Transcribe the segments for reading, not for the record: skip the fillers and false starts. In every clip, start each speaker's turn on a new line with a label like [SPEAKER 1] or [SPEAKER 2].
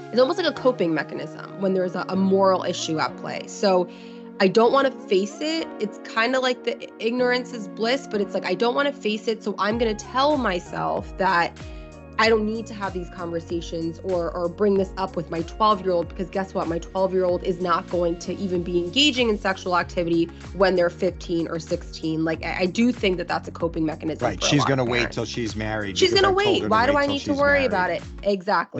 [SPEAKER 1] It's almost like a coping mechanism when there's a moral issue at play. So I don't want to face it. It's kind of like the ignorance is bliss, but it's like I don't want to face it. So I'm going to tell myself that I don't need to have these conversations or bring this up with my 12-year-old, because guess what? My 12-year-old is not going to even be engaging in sexual activity when they're 15 or 16. Like, I do think that that's a coping mechanism.
[SPEAKER 2] Right.
[SPEAKER 1] For
[SPEAKER 2] She's
[SPEAKER 1] going to
[SPEAKER 2] wait till she's married.
[SPEAKER 1] She's
[SPEAKER 2] because
[SPEAKER 1] going to
[SPEAKER 2] I told
[SPEAKER 1] wait.
[SPEAKER 2] her
[SPEAKER 1] Why do
[SPEAKER 2] wait
[SPEAKER 1] I
[SPEAKER 2] till
[SPEAKER 1] need to
[SPEAKER 2] she's
[SPEAKER 1] worry
[SPEAKER 2] married.
[SPEAKER 1] about it? Exactly.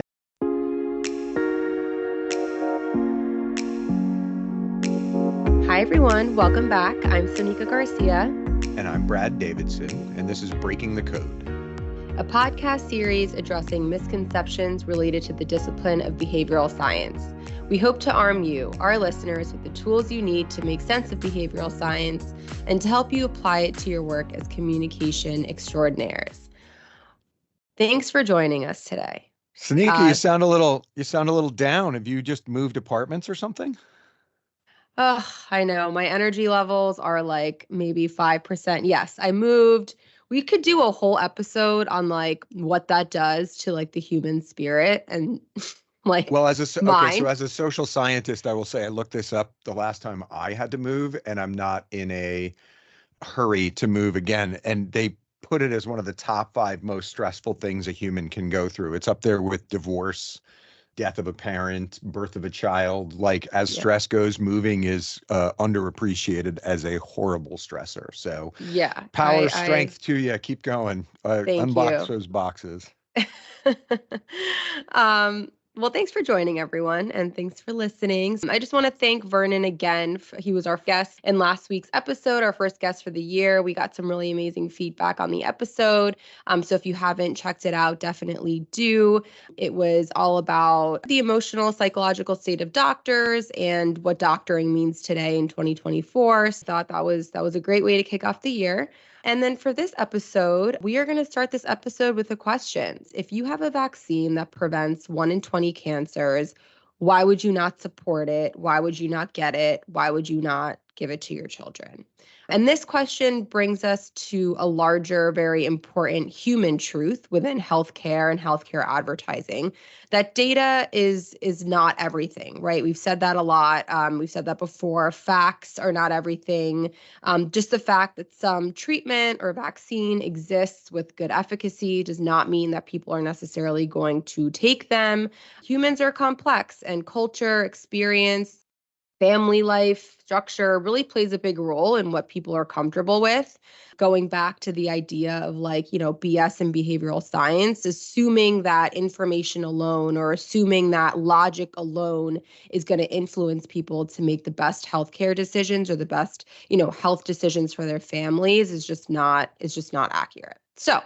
[SPEAKER 1] Hi, everyone. Welcome back. I'm Sonika Garcia.
[SPEAKER 2] And I'm Brad Davidson, and this is Breaking the Code,
[SPEAKER 1] a podcast series addressing misconceptions related to the discipline of behavioral science. We hope to arm you, our listeners, with the tools you need to make sense of behavioral science and to help you apply it to your work as communication extraordinaires. Thanks for joining us today.
[SPEAKER 2] Sonika, you sound a little down. Have you just moved apartments or something?
[SPEAKER 1] Oh, I know. My energy levels are like maybe 5%. Yes, I moved. We could do a whole episode on like what that does to like the human spirit and like
[SPEAKER 2] so as a social scientist, I will say I looked this up the last time I had to move, and I'm not in a hurry to move again. And they put it as one of the top 5 most stressful things a human can go through. It's up there with divorce, death of a parent, birth of a child. Like, as stress goes, moving is underappreciated as a horrible stressor. So
[SPEAKER 1] yeah,
[SPEAKER 2] power, strength to you. Keep going. Unbox those boxes.
[SPEAKER 1] Well, thanks for joining, everyone, and thanks for listening. I just want to thank Vernon again. He was our guest in last week's episode, our first guest for the year. We got some really amazing feedback on the episode. So if you haven't checked it out, definitely do. It was all about the emotional, psychological state of doctors and what doctoring means today in 2024. So I thought that was a great way to kick off the year. And then for this episode, we are going to start this episode with the questions. If you have a vaccine that prevents 1 in 20 cancers, why would you not support it? Why would you not get it? Why would you not give it to your children? And this question brings us to a larger, very important human truth within healthcare and healthcare advertising, that data is not everything, right? We've said that a lot. We've said that before. Facts are not everything. Just the fact that some treatment or vaccine exists with good efficacy does not mean that people are necessarily going to take them. Humans are complex, and culture, experience, family life structure really plays a big role in what people are comfortable with. Going back to the idea of BS in behavioral science, assuming that information alone or assuming that logic alone is going to influence people to make the best healthcare decisions or the best, health decisions for their families is just not accurate. So,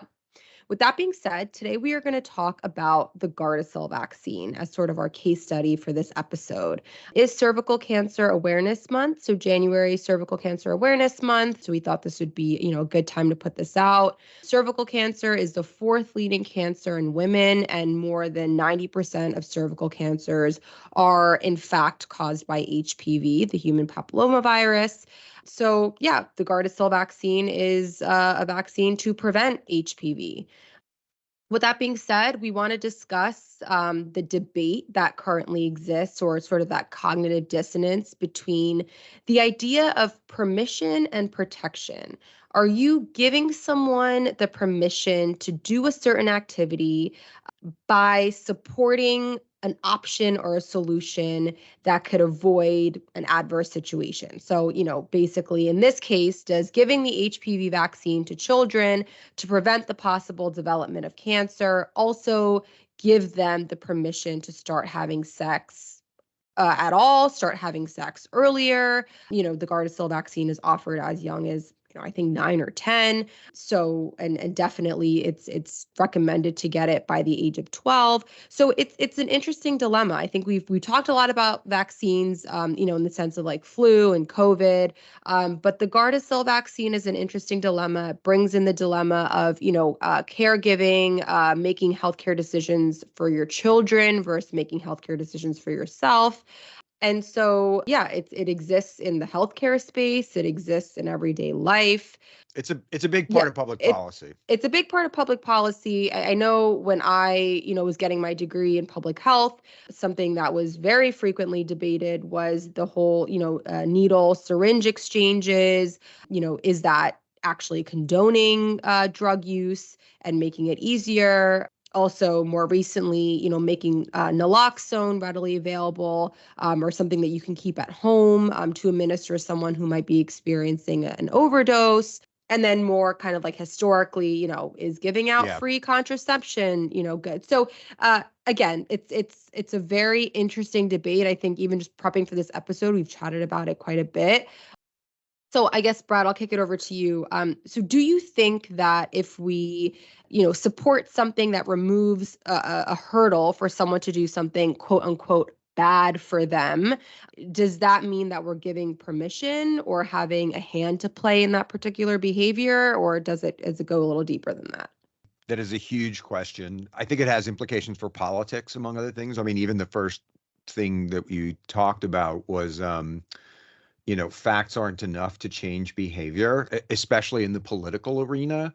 [SPEAKER 1] with that being said, today we are going to talk about the Gardasil vaccine as sort of our case study for this episode. It's Cervical Cancer Awareness Month, so January Cervical Cancer Awareness Month. So we thought this would be, a good time to put this out. Cervical cancer is the 4th leading cancer in women, and more than 90% of cervical cancers are in fact caused by HPV, the human papillomavirus. So yeah, the Gardasil vaccine is a vaccine to prevent HPV. With that being said, we want to discuss the debate that currently exists, or sort of that cognitive dissonance between the idea of permission and protection. Are you giving someone the permission to do a certain activity by supporting an option or a solution that could avoid an adverse situation? So, basically in this case, does giving the HPV vaccine to children to prevent the possible development of cancer also give them the permission to start having sex at all, start having sex earlier? The Gardasil vaccine is offered as young as I think 9 or 10. So, and definitely it's recommended to get it by the age of 12. So it's an interesting dilemma. I think we've talked a lot about vaccines, in the sense of like flu and COVID. But the Gardasil vaccine is an interesting dilemma. It brings in the dilemma of, caregiving, making healthcare decisions for your children versus making healthcare decisions for yourself. And so, yeah, it exists in the healthcare space. It exists in everyday life.
[SPEAKER 2] It's a big
[SPEAKER 1] Yeah,
[SPEAKER 2] part of public
[SPEAKER 1] it
[SPEAKER 2] policy.
[SPEAKER 1] it's a big part of public policy. I know when I, was getting my degree in public health, something that was very frequently debated was the whole, needle syringe exchanges. Is that actually condoning drug use and making it easier? Also, more recently, making naloxone readily available, or something that you can keep at home to administer someone who might be experiencing an overdose. And then more kind of like historically, is giving out
[SPEAKER 2] Yeah.
[SPEAKER 1] free contraception, good. So again, it's a very interesting debate. I think even just prepping for this episode, we've chatted about it quite a bit. So I guess, Brad, I'll kick it over to you. So do you think that if we, support something that removes a hurdle for someone to do something quote unquote bad for them, does that mean that we're giving permission or having a hand to play in that particular behavior, or does it go a little deeper than that?
[SPEAKER 2] That is a huge question. I think it has implications for politics, among other things. I mean, even the first thing that you talked about was, facts aren't enough to change behavior, especially in the political arena.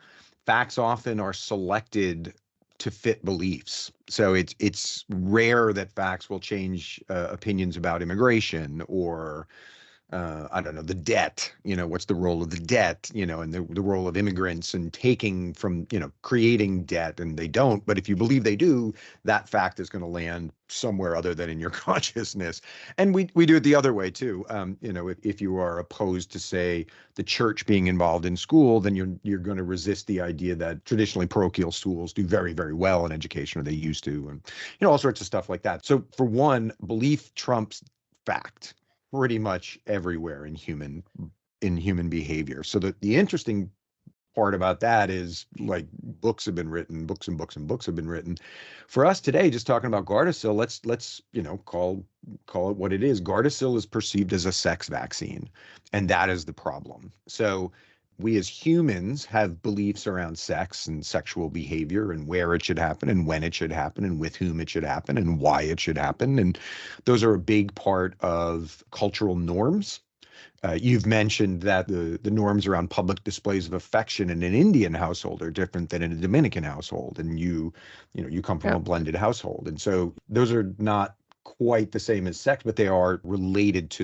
[SPEAKER 2] Facts often are selected to fit beliefs. So it's rare that facts will change opinions about immigration or I don't know, the debt, what's the role of the debt, and the role of immigrants and taking from, creating debt, and they don't. But if you believe they do, that fact is going to land somewhere other than in your consciousness. And we do it the other way too. If you are opposed to, say, the church being involved in school, then you're going to resist the idea that traditionally parochial schools do very, very well in education, or they used to, and all sorts of stuff like that. So for one, belief trumps fact pretty much everywhere in human behavior. So the interesting part about that is, like, books have been written, books and books and books have been written. For us today, just talking about Gardasil, let's call it what it is. Gardasil is perceived as a sex vaccine, and that is the problem. So we as humans have beliefs around sex and sexual behavior and where it should happen and when it should happen and with whom it should happen and why it should happen. And those are a big part of cultural norms. You've mentioned that the norms around public displays of affection in an Indian household are different than in a Dominican household, and you come from
[SPEAKER 1] Yeah.
[SPEAKER 2] a blended household, and so those are not quite the same as sex, but they are related to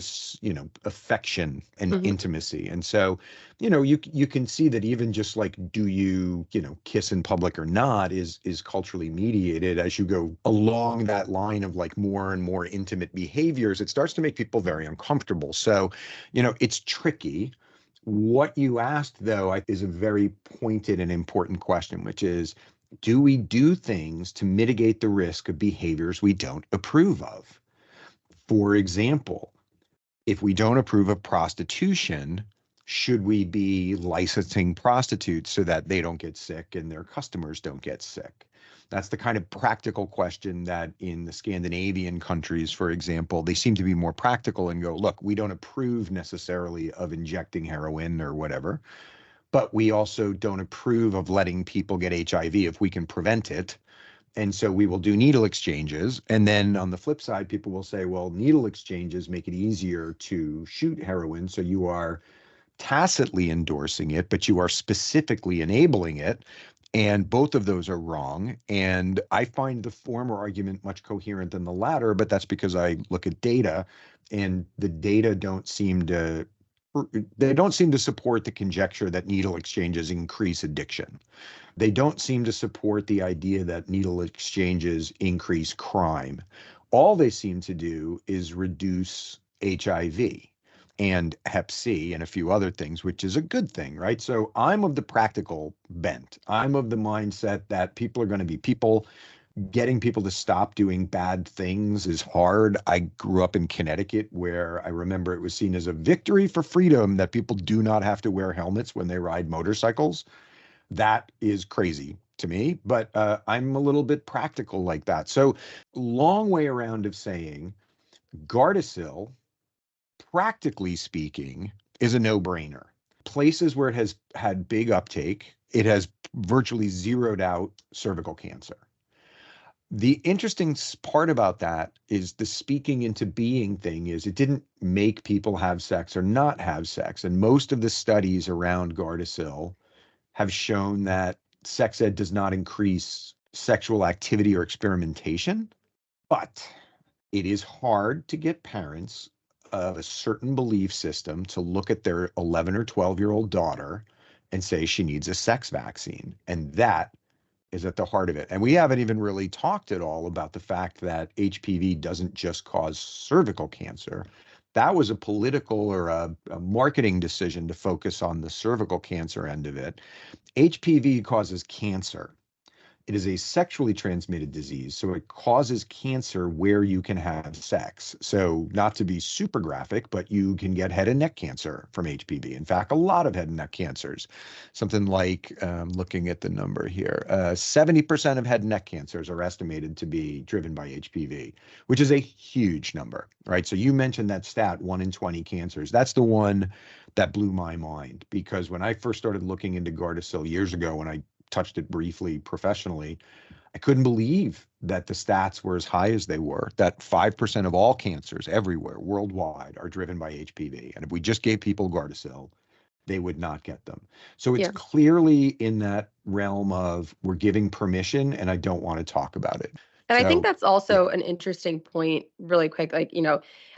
[SPEAKER 2] affection and
[SPEAKER 1] Hmm.
[SPEAKER 2] intimacy. And so you can see that even just like, do you kiss in public or not, is culturally mediated. As you go along that line of like more and more intimate behaviors, it starts to make people very uncomfortable. So it's tricky. What you asked, though, is a very pointed and important question, which is, do we do things to mitigate the risk of behaviors we don't approve of? For example, if we don't approve of prostitution, should we be licensing prostitutes so that they don't get sick and their customers don't get sick? That's the kind of practical question that in the Scandinavian countries, for example, they seem to be more practical and go, look, we don't approve necessarily of injecting heroin or whatever, but we also don't approve of letting people get HIV if we can prevent it. And so we will do needle exchanges. And then on the flip side, people will say, well, needle exchanges make it easier to shoot heroin. So you are tacitly endorsing it, but you are specifically enabling it. And both of those are wrong. And I find the former argument much coherent than the latter, but that's because I look at data, and the data don't seem to support the conjecture that needle exchanges increase addiction. They don't seem to support the idea that needle exchanges increase crime. All they seem to do is reduce HIV and Hep C and a few other things, which is a good thing, right? So I'm of the practical bent. I'm of the mindset that people are going to be people. Getting people to stop doing bad things is hard. I grew up in Connecticut, where I remember it was seen as a victory for freedom that people do not have to wear helmets when they ride motorcycles. That is crazy to me, but I'm a little bit practical like that. So, long way around of saying Gardasil, practically speaking, is a no-brainer. Places where it has had big uptake, it has virtually zeroed out cervical cancer. The interesting part about that is the speaking into being thing is it didn't make people have sex or not have sex. And most of the studies around Gardasil have shown that sex ed does not increase sexual activity or experimentation, but it is hard to get parents of a certain belief system to look at their 11 or 12-year-old daughter and say she needs a sex vaccine. And that is at the heart of it. And we haven't even really talked at all about the fact that HPV doesn't just cause cervical cancer. That was a political or a marketing decision to focus on the cervical cancer end of it. HPV causes cancer. It is a sexually transmitted disease, so it causes cancer where you can have sex. So, not to be super graphic, but you can get head and neck cancer from HPV. In fact, a lot of head and neck cancers, something like, looking at the number here, 70% of head and neck cancers are estimated to be driven by HPV, which is a huge number, right? So, you mentioned that stat, 1 in 20 cancers. That's the one that blew my mind, because when I first started looking into Gardasil years ago, when I touched it briefly professionally, I couldn't believe that the stats were as high as they were, that 5% of all cancers everywhere worldwide are driven by HPV. And if we just gave people Gardasil, they would not get them. So it's
[SPEAKER 1] Yeah.
[SPEAKER 2] clearly in that realm of we're giving permission and I don't want to talk about it.
[SPEAKER 1] And I think
[SPEAKER 2] So,
[SPEAKER 1] that's
[SPEAKER 2] yeah.
[SPEAKER 1] also an interesting point, really quick, like,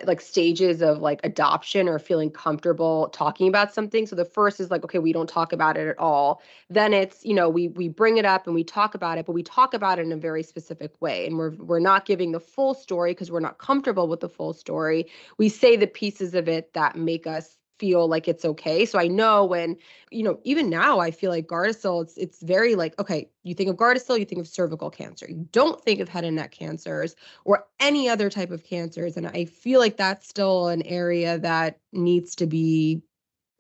[SPEAKER 1] like stages of like adoption or feeling comfortable talking about something. So the first is like, okay, we don't talk about it at all. Then it's, we bring it up and we talk about it, but we talk about it in a very specific way. And we're not giving the full story because we're not comfortable with the full story. We say the pieces of it that make us feel like it's okay. So I know when, even now I feel like Gardasil, it's very like, okay, you think of Gardasil, you think of cervical cancer. You don't think of head and neck cancers or any other type of cancers. And I feel like that's still an area that needs to be,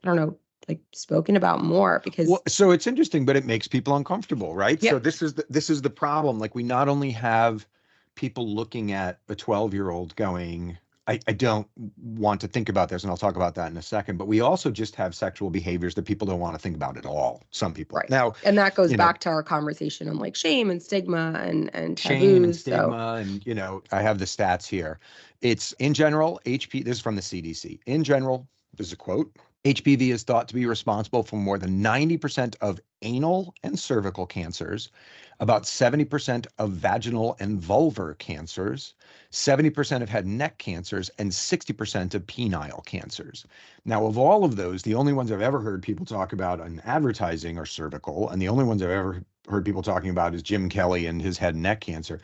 [SPEAKER 1] I don't know, like spoken about more because
[SPEAKER 2] Well, so it's interesting, but it makes people uncomfortable, right? So
[SPEAKER 1] yep,
[SPEAKER 2] this is the problem. Like we not only have people looking at a 12-year-old going, I don't want to think about this, and I'll talk about that in a second, but we also just have sexual behaviors that people don't want to think about at all. Some people.
[SPEAKER 1] right.
[SPEAKER 2] Now,
[SPEAKER 1] And that goes
[SPEAKER 2] you know,
[SPEAKER 1] back to our conversation on like shame and stigma and
[SPEAKER 2] shame and
[SPEAKER 1] taboos. So
[SPEAKER 2] stigma, and I have the stats here. It's in general, this is from the CDC. In general, this is a quote. HPV is thought to be responsible for more than 90% of anal and cervical cancers, about 70% of vaginal and vulvar cancers, 70% of head and neck cancers, and 60% of penile cancers. Now, of all of those, the only ones I've ever heard people talk about in advertising are cervical, and the only ones I've ever heard people talking about is Jim Kelly and his head and neck cancer.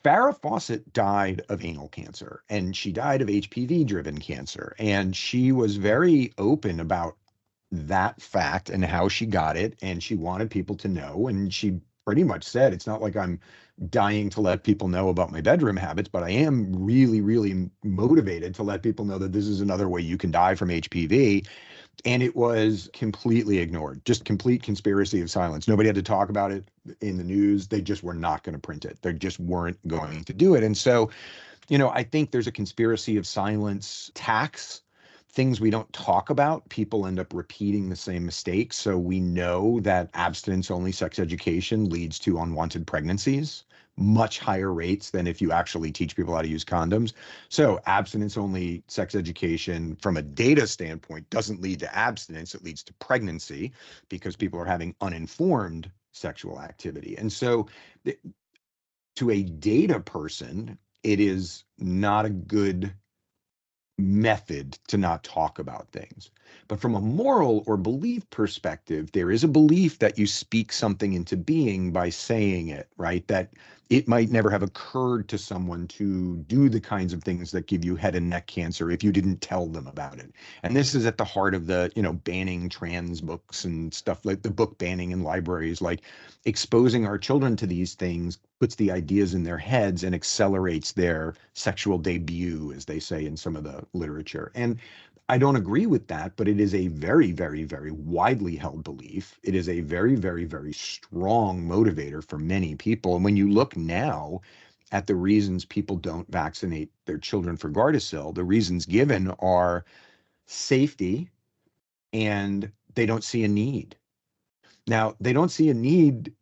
[SPEAKER 2] Farrah Fawcett died of anal cancer and she died of HPV-driven cancer. And she was very open about that fact and how she got it. And she wanted people to know. And she pretty much said, it's not like I'm dying to let people know about my bedroom habits, but I am really, really motivated to let people know that this is another way you can die from HPV. And it was completely ignored, just complete conspiracy of silence. Nobody had to talk about it in the news. They just were not going to print it. They just weren't going to do it. And so, I think there's a conspiracy of silence tax. Things we don't talk about, people end up repeating the same mistakes. So we know that abstinence-only sex education leads to unwanted pregnancies, much higher rates than if you actually teach people how to use condoms. So abstinence-only sex education from a data standpoint doesn't lead to abstinence, it leads to pregnancy because people are having uninformed sexual activity. And so to a data person, it is not a good method to not talk about things. But from a moral or belief perspective, there is a belief that you speak something into being by saying it, right? That it might never have occurred to someone to do the kinds of things that give you head and neck cancer if you didn't tell them about it. And this is at the heart of the, banning trans books and stuff, like the book banning in libraries, like exposing our children to these things puts the ideas in their heads and accelerates their sexual debut, as they say in some of the literature. And I don't agree with that, but it is a very, very, very widely held belief. It is a very, very, very strong motivator for many people. And when you look now at the reasons people don't vaccinate their children for Gardasil, the reasons given are safety and they don't see a need. Now, they don't see a need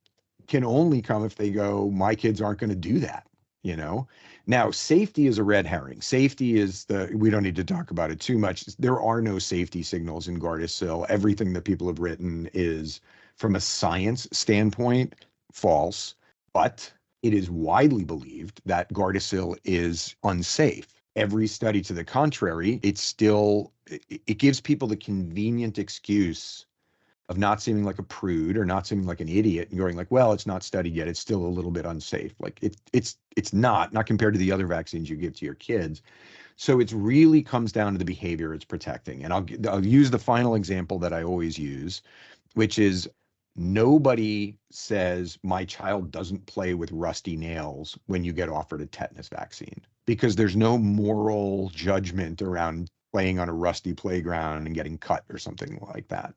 [SPEAKER 2] can only come if they go, my kids aren't going to do that, you know? Now, safety is a red herring. Safety is we don't need to talk about it too much. There are no safety signals in Gardasil. Everything that people have written is, from a science standpoint, false, but it is widely believed that Gardasil is unsafe. Every study to the contrary, it gives people the convenient excuse of not seeming like a prude or not seeming like an idiot and going like, well, it's not studied yet. It's still a little bit unsafe. Like it's not compared to the other vaccines you give to your kids. So it really comes down to the behavior it's protecting. And I'll use the final example that I always use, which is nobody says my child doesn't play with rusty nails when you get offered a tetanus vaccine, because there's no moral judgment around playing on a rusty playground and getting cut or something like that.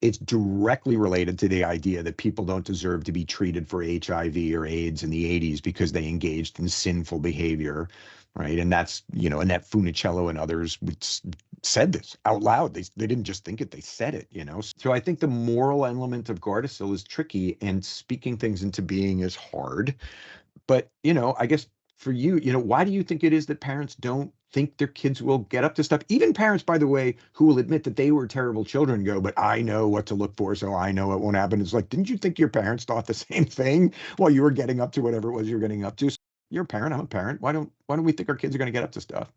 [SPEAKER 2] It's directly related to the idea that people don't deserve to be treated for HIV or AIDS in the 80s because they engaged in sinful behavior, right? And that's, Annette Funicello and others said this out loud. They didn't just think it, they said it, So I think the moral element of Gardasil is tricky, and speaking things into being is hard. But, I guess for you, why do you think it is that parents don't think their kids will get up to stuff? Even parents, by the way, who will admit that they were terrible children go, but I know what to look for, so I know it won't happen. It's like, didn't you think your parents thought the same thing while you were getting up to whatever it was you're getting up to? So you're a parent, I'm a parent. Why don't we think our kids are going to get up to stuff?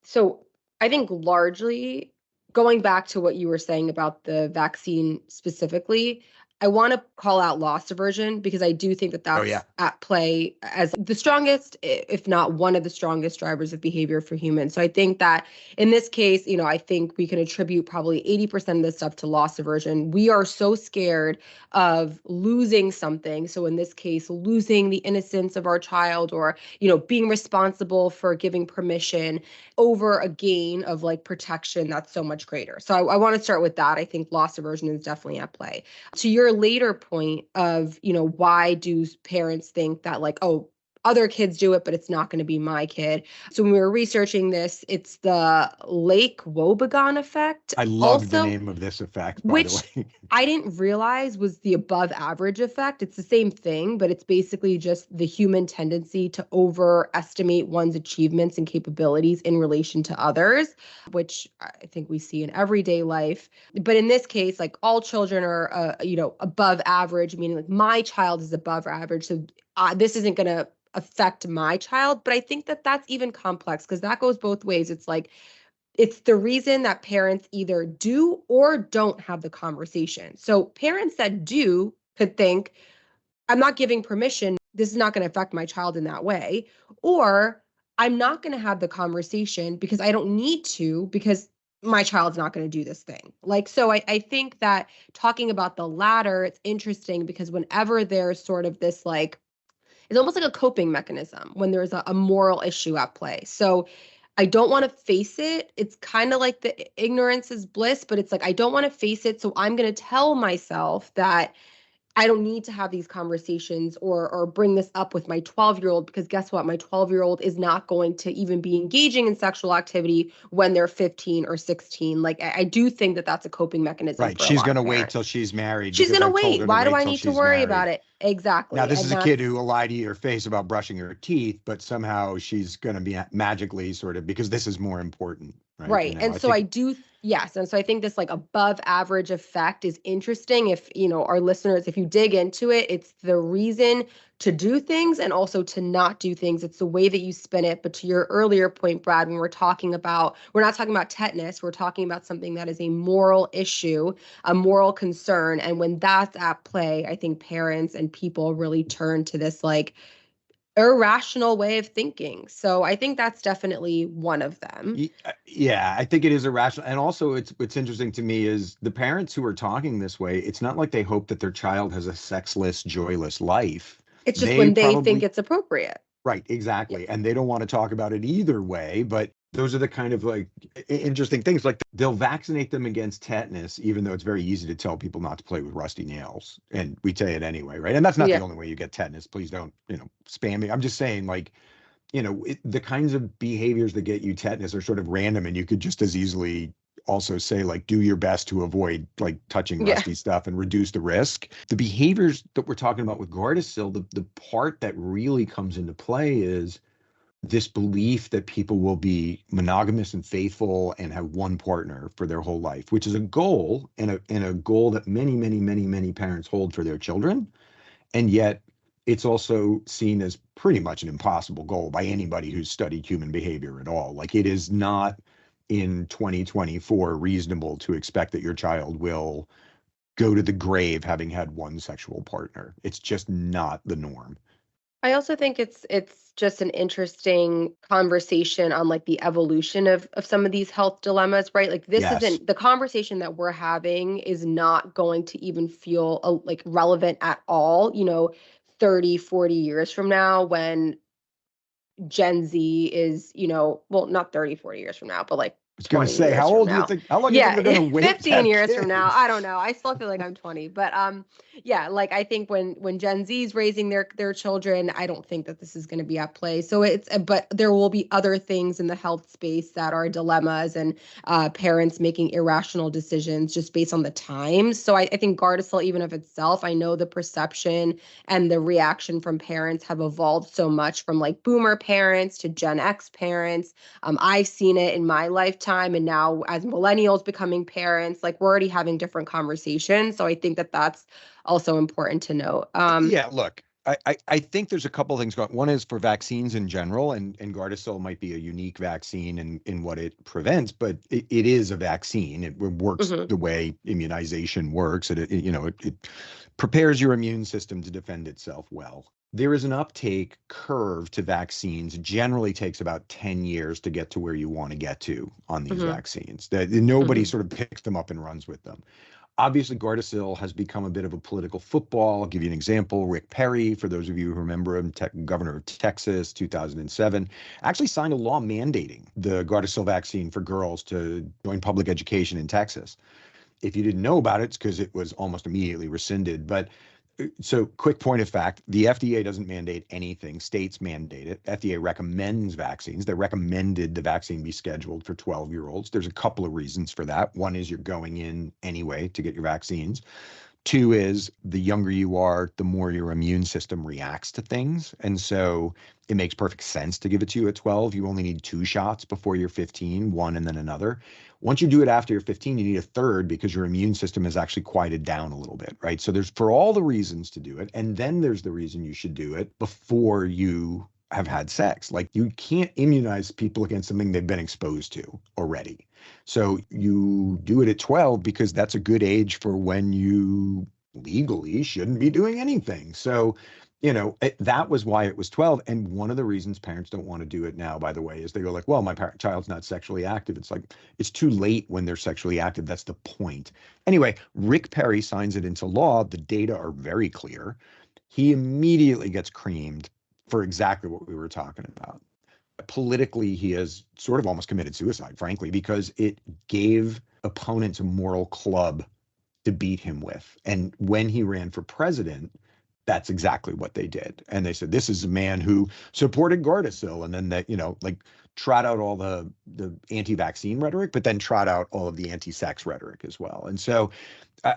[SPEAKER 1] So I think largely, going back to what you were saying about the vaccine specifically, I want to call out loss aversion, because I do think that that's at play as the strongest, if not one of the strongest drivers of behavior for humans. So I think that in this case, I think we can attribute probably 80% of this stuff to loss aversion. We are so scared of losing something. So in this case, losing the innocence of our child, or, being responsible for giving permission over a gain of like protection that's so much greater. So I want to start with that. I think loss aversion is definitely at play. To your later point of, why do parents think that like, oh, other kids do it, but it's not going to be my kid. So when we were researching this, it's the Lake Wobegon effect.
[SPEAKER 2] I love the name of this effect, by the way.
[SPEAKER 1] I didn't realize was the above average effect. It's the same thing, but it's basically just the human tendency to overestimate one's achievements and capabilities in relation to others, which I think we see in everyday life. But in this case, like all children are, above average, meaning like my child is above average. So this isn't going to affect my child. But I think that that's even complex, because that goes both ways. It's like, it's the reason that parents either do or don't have the conversation. So parents that do could think, I'm not giving permission, this is not going to affect my child in that way. Or I'm not going to have the conversation because I don't need to, because my child's not going to do this thing. Like, so I think that talking about the latter, it's interesting, because whenever there's sort of this like, it's almost like a coping mechanism when there's a moral issue at play. So I don't want to face it. It's kind of like the ignorance is bliss, but it's like, I don't want to face it. So I'm going to tell myself that I don't need to have these conversations or bring this up with my 12-year-old, because guess what? My 12-year-old is not going to even be engaging in sexual activity when they're 15 or 16. Like, I do think that that's a coping mechanism.
[SPEAKER 2] Right. She's going to wait till she's married.
[SPEAKER 1] She's going to wait. Why do I need to worry about it? Exactly.
[SPEAKER 2] Now, this is a kid who will lie to your face about brushing her teeth, but somehow she's going to be magically sort of, because this is more important.
[SPEAKER 1] Right. And so I do. Yes. And so I think this like above average effect is interesting. If, our listeners, if you dig into it, it's the reason to do things and also to not do things. It's the way that you spin it. But to your earlier point, Brad, when we're not talking about tetanus, we're talking about something that is a moral issue, a moral concern. And when that's at play, I think parents and people really turn to this like irrational way of thinking. So I think that's definitely one of them.
[SPEAKER 2] Yeah, I think it is irrational. And also what's interesting to me is the parents who are talking this way, it's not like they hope that their child has a sexless, joyless life.
[SPEAKER 1] It's just when they think it's appropriate.
[SPEAKER 2] Right, exactly. Yeah. And they don't want to talk about it either way, but those are the kind of like interesting things. Like they'll vaccinate them against tetanus, even though it's very easy to tell people not to play with rusty nails. And we say it anyway, right? And that's not the only way you get tetanus. Please don't, spam me. I'm just saying, like, the kinds of behaviors that get you tetanus are sort of random, and you could just as easily also say, like, do your best to avoid like touching
[SPEAKER 1] Yeah.
[SPEAKER 2] rusty stuff and reduce the risk. The behaviors that we're talking about with Gardasil, the part that really comes into play is this belief that people will be monogamous and faithful and have one partner for their whole life, which is a goal, and a goal that many, many, many, many parents hold for their children. And yet it's also seen as pretty much an impossible goal by anybody who's studied human behavior at all. Like, it is not in 2024 reasonable to expect that your child will go to the grave having had one sexual partner. It's just not the norm.
[SPEAKER 1] I also think it's just an interesting conversation on like the evolution of some of these health dilemmas, right? Like this
[SPEAKER 2] Yes.
[SPEAKER 1] isn't the conversation that we're having is not going to even feel like relevant at all, 30, 40 years from now when Gen Z is, well, not 30, 40 years from now, but like
[SPEAKER 2] I was going to
[SPEAKER 1] 20
[SPEAKER 2] say,
[SPEAKER 1] years from
[SPEAKER 2] how
[SPEAKER 1] now.
[SPEAKER 2] long do you think
[SPEAKER 1] Yeah,
[SPEAKER 2] they're going to wait to
[SPEAKER 1] 15
[SPEAKER 2] have
[SPEAKER 1] years from now.
[SPEAKER 2] kids?
[SPEAKER 1] I don't know. I still feel like I'm 20, but yeah, like I think when Gen Z is raising their children, I don't think that this is going to be at play. So but there will be other things in the health space that are dilemmas and parents making irrational decisions just based on the times. So I think Gardasil, even of itself, I know the perception and the reaction from parents have evolved so much from like boomer parents to Gen X parents. I've seen it in my lifetime, and now as millennials becoming parents, like we're already having different conversations. So I think that that's also important to note.
[SPEAKER 2] Yeah, look, I think there's a couple of things going. One is for vaccines in general, and Gardasil might be a unique vaccine in what it prevents, but it is a vaccine. It works
[SPEAKER 1] Mhm.
[SPEAKER 2] the way immunization works. It prepares your immune system to defend itself well. There is an uptake curve to vaccines. Generally takes about 10 years to get to where you want to get to on these
[SPEAKER 1] Mhm.
[SPEAKER 2] vaccines. That nobody
[SPEAKER 1] Mhm.
[SPEAKER 2] sort of picks them up and runs with them. Obviously, Gardasil has become a bit of a political football. I'll give you an example. Rick Perry, for those of you who remember him, governor of Texas, 2007, actually signed a law mandating the Gardasil vaccine for girls to join public education in Texas. If you didn't know about it, it's because it was almost immediately rescinded. But so, quick point of fact, the FDA doesn't mandate anything. States mandate it. FDA recommends vaccines. They recommended the vaccine be scheduled for 12-year-olds. There's a couple of reasons for that. One is you're going in anyway to get your vaccines. Two is the younger you are, the more your immune system reacts to things. And so it makes perfect sense to give it to you at 12. You only need 2 shots before you're 15, one and then another. Once you do it after you're 15, you need a third because your immune system has actually quieted down a little bit, right? So there's for all the reasons to do it. And then there's the reason you should do it before you have had sex. Like, you can't immunize people against something they've been exposed to already. So you do it at 12 because that's a good age for when you legally shouldn't be doing anything. So, that was why it was 12. And one of the reasons parents don't want to do it now, by the way, is they go like, well, my child's not sexually active. It's like, it's too late when they're sexually active. That's the point. Anyway, Rick Perry signs it into law. The data are very clear. He immediately gets creamed for exactly what we were talking about. Politically, he has sort of almost committed suicide, frankly, because it gave opponents a moral club to beat him with. And when he ran for president, that's exactly what they did. And they said, this is a man who supported Gardasil. And then they, like, trot out all the anti-vaccine rhetoric, but then trot out all of the anti-sex rhetoric as well. And so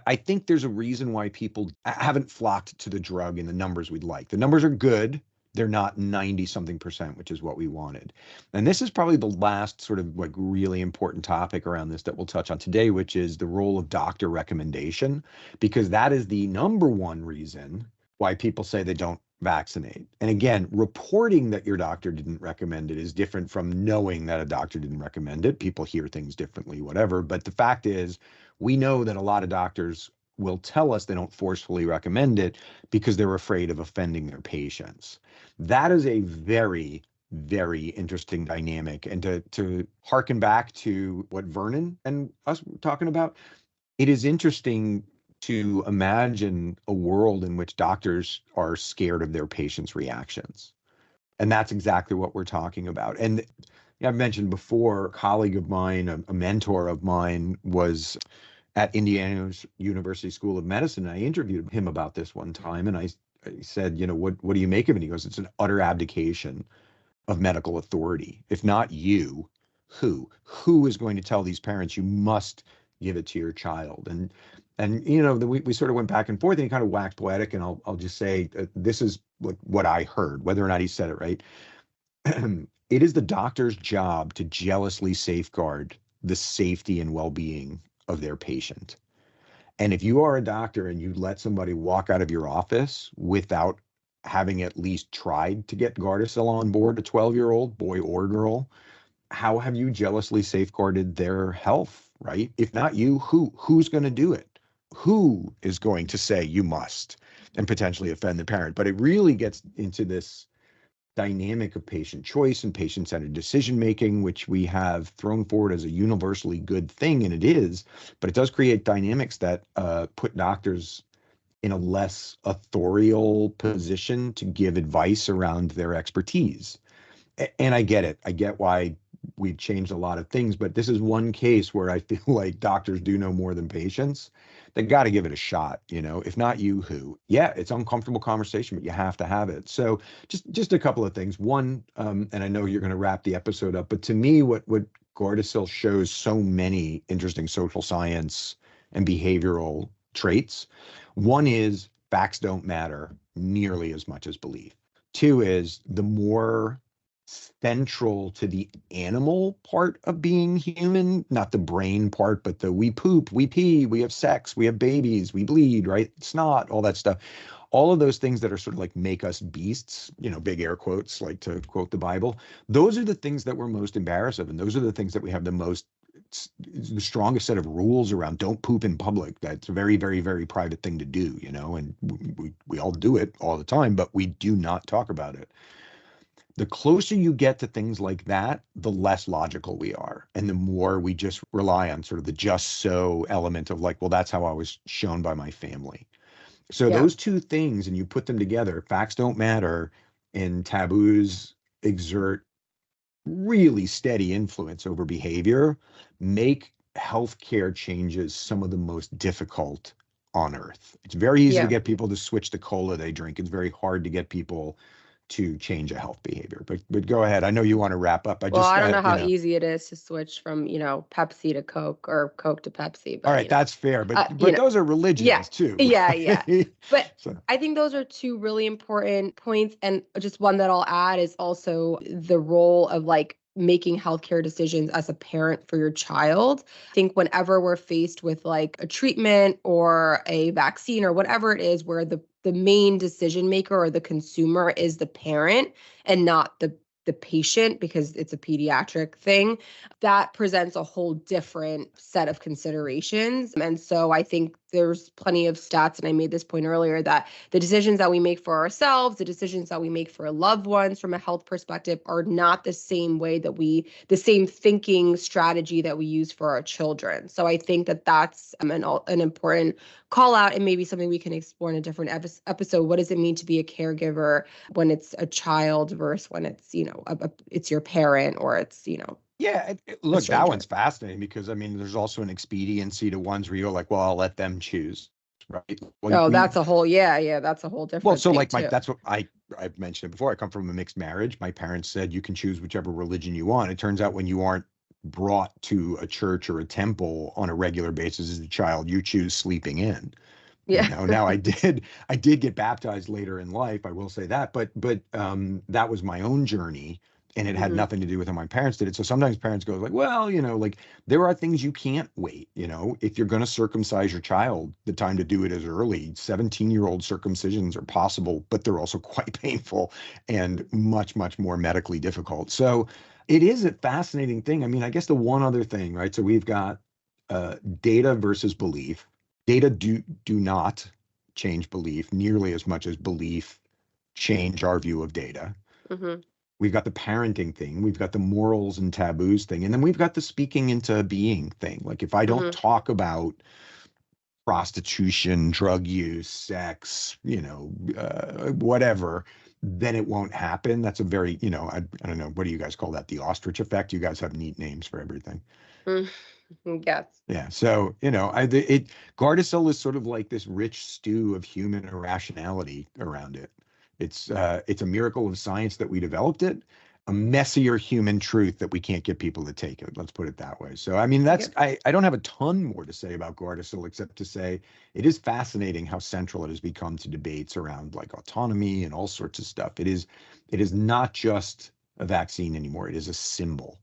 [SPEAKER 2] I think there's a reason why people haven't flocked to the drug in the numbers we'd like. The numbers are good. They're not 90 something percent, which is what we wanted. And this is probably the last sort of like really important topic around this that we'll touch on today, which is the role of doctor recommendation, because that is the number one reason why people say they don't vaccinate. And again, reporting that your doctor didn't recommend it is different from knowing that a doctor didn't recommend it. People hear things differently, whatever. But the fact is, we know that a lot of doctors will tell us they don't forcefully recommend it because they're afraid of offending their patients. That is a very, very interesting dynamic. And to harken back to what Vernon and us were talking about, it is interesting to imagine a world in which doctors are scared of their patients' reactions. And that's exactly what we're talking about. And I've mentioned before, a colleague of mine, a mentor of mine, was at Indiana University School of Medicine. I interviewed him about this one time, and I said, what do you make of it? He goes, it's an utter abdication of medical authority. If not you, Who is going to tell these parents you must give it to your child? And you know, we sort of went back and forth, and he kind of waxed poetic. And I'll just say this is what I heard, whether or not he said it right. It is the doctor's job to jealously safeguard the safety and well-being of their patient. And if you are a doctor and you let somebody walk out of your office without having at least tried to get Gardasil on board, a 12-year-old boy or girl, how have you jealously safeguarded their health, right? If not you, who's going to do it? Who is going to say you must and potentially offend the parent? But it really gets into this dynamic of patient choice and patient-centered decision making, which we have thrown forward as a universally good thing, and it is, but it does create dynamics that put doctors in a less authorial position to give advice around their expertise. And I get it. I get why we've changed a lot of things, but this is one case where I feel like doctors do know more than patients. They got to give it a shot, you know. If not you, who? Yeah, it's uncomfortable conversation, but you have to have it. So just a couple of things. One, and I know you're going to wrap the episode up, but to me, what Gardasil shows so many interesting social science and behavioral traits. One is facts don't matter nearly as much as belief. Two is the more central to the animal part of being human, not the brain part, but the we poop, we pee, we have sex, we have babies, we bleed, right? Snot, all that stuff. All of those things that are sort of like make us beasts, you know, big air quotes, like to quote the Bible. Those are the things that we're most embarrassed of. And those are the things that we have the strongest set of rules around. Don't poop in public. That's a very, very, very private thing to do, you know, and we all do it all the time, but we do not talk about it. The closer you get to things like that, the less logical we are. And the more we just rely on sort of the just so element of like, well, that's how I was shown by my family. So
[SPEAKER 1] Yeah.
[SPEAKER 2] those two things, and you put them together, facts don't matter, and taboos exert really steady influence over behavior, make healthcare changes some of the most difficult on earth. It's very easy to
[SPEAKER 1] Yeah.
[SPEAKER 2] get people to switch the cola they drink. It's very hard to get people to change a health behavior. But go ahead. I know you want to wrap up. I
[SPEAKER 1] Well,
[SPEAKER 2] just
[SPEAKER 1] I don't know
[SPEAKER 2] you
[SPEAKER 1] how
[SPEAKER 2] know.
[SPEAKER 1] easy it is to switch from, Pepsi to Coke or Coke to Pepsi,
[SPEAKER 2] All
[SPEAKER 1] but
[SPEAKER 2] right, that's fair. But
[SPEAKER 1] you know,
[SPEAKER 2] those are
[SPEAKER 1] yeah,
[SPEAKER 2] religions too,
[SPEAKER 1] yeah.
[SPEAKER 2] right?
[SPEAKER 1] But
[SPEAKER 2] So
[SPEAKER 1] I think those are two really important points. And just one that I'll add is also the role of like making healthcare decisions as a parent for your child. I think whenever we're faced with like a treatment or a vaccine or whatever it is, where the main decision maker or the consumer is the parent and not the patient, because it's a pediatric thing, that presents a whole different set of considerations. And so I think there's plenty of stats, and I made this point earlier, that the decisions that we make for ourselves, the decisions that we make for loved ones from a health perspective are not the same way that the same thinking strategy that we use for our children. So I think that that's an important call out, and maybe something we can explore in a different episode. What does it mean to be a caregiver when it's a child versus when it's, it's your parent or it's,
[SPEAKER 2] yeah,
[SPEAKER 1] a
[SPEAKER 2] look, that
[SPEAKER 1] stranger?
[SPEAKER 2] one's fascinating because I mean, there's also an expediency to ones where you're like, well, I'll let them choose, right? Well,
[SPEAKER 1] Oh, that's a whole, yeah, that's a whole
[SPEAKER 2] well,
[SPEAKER 1] different
[SPEAKER 2] so
[SPEAKER 1] thing
[SPEAKER 2] like
[SPEAKER 1] too.
[SPEAKER 2] that's what I've mentioned it before. I come from a mixed marriage. My parents said you can choose whichever religion you want. It turns out when you aren't brought to a church or a temple on a regular basis as a child, you choose sleeping in. You
[SPEAKER 1] Yeah.
[SPEAKER 2] know, now I did get baptized later in life, I will say that, but that was my own journey, and it had
[SPEAKER 1] Hmm.
[SPEAKER 2] nothing to do with how my parents did it. So sometimes parents go like, well, you know, like there are things you can't wait, you know, if you're going to circumcise your child, the time to do it is early. 17-year-old circumcisions are possible, but they're also quite painful and much, much more medically difficult. So it is a fascinating thing. I mean, I guess the one other thing, right? So we've got data versus belief. Data do not change belief nearly as much as belief change our view of data.
[SPEAKER 1] Hmm.
[SPEAKER 2] We've got the parenting thing, we've got the morals and taboos thing, and then we've got the speaking into being thing. Like if I don't
[SPEAKER 1] Hmm.
[SPEAKER 2] talk about prostitution, drug use, sex, you know, whatever, then it won't happen. That's a very, you know, I don't know, what do you guys call that? The ostrich effect? You guys have neat names for everything.
[SPEAKER 1] Yes.
[SPEAKER 2] Yeah. So, you know, Gardasil is sort of like this rich stew of human irrationality around it. It's a miracle of science that we developed it. a messier human truth that we can't get people to take it. Let's put it that way. So, I mean,
[SPEAKER 1] Okay.
[SPEAKER 2] I don't have a ton more to say about Gardasil, except to say it is fascinating how central it has become to debates around like autonomy and all sorts of stuff. It is not just a vaccine anymore. It is a symbol.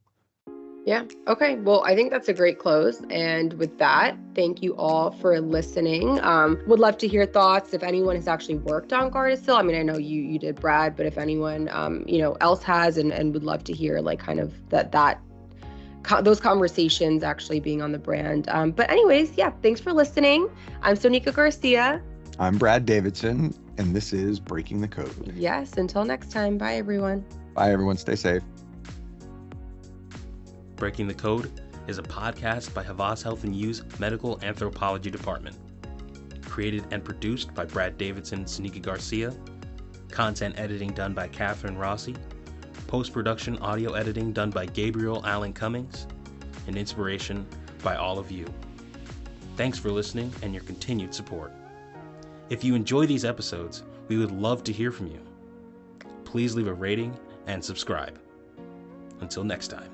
[SPEAKER 1] Yeah. Okay. Well, I think that's a great close. And with that, thank you all for listening. Would love to hear thoughts if anyone has actually worked on Gardasil. I mean, I know you did, Brad, but if anyone else has and would love to hear like kind of those conversations actually being on the brand. But anyways, yeah, thanks for listening. I'm Sonika Garcia.
[SPEAKER 2] I'm Brad Davidson, and this is Breaking the Code.
[SPEAKER 1] Yes. Until next time. Bye, everyone.
[SPEAKER 2] Bye, everyone. Stay safe.
[SPEAKER 3] Breaking the Code is a podcast by Havas Health and U's Medical Anthropology Department. Created and produced by Brad Davidson, Sonika Garcia. Content editing done by Catherine Rossi. Post-production audio editing done by Gabriel Allen Cummings. And inspiration by all of you. Thanks for listening and your continued support. If you enjoy these episodes, we would love to hear from you. Please leave a rating and subscribe. Until next time.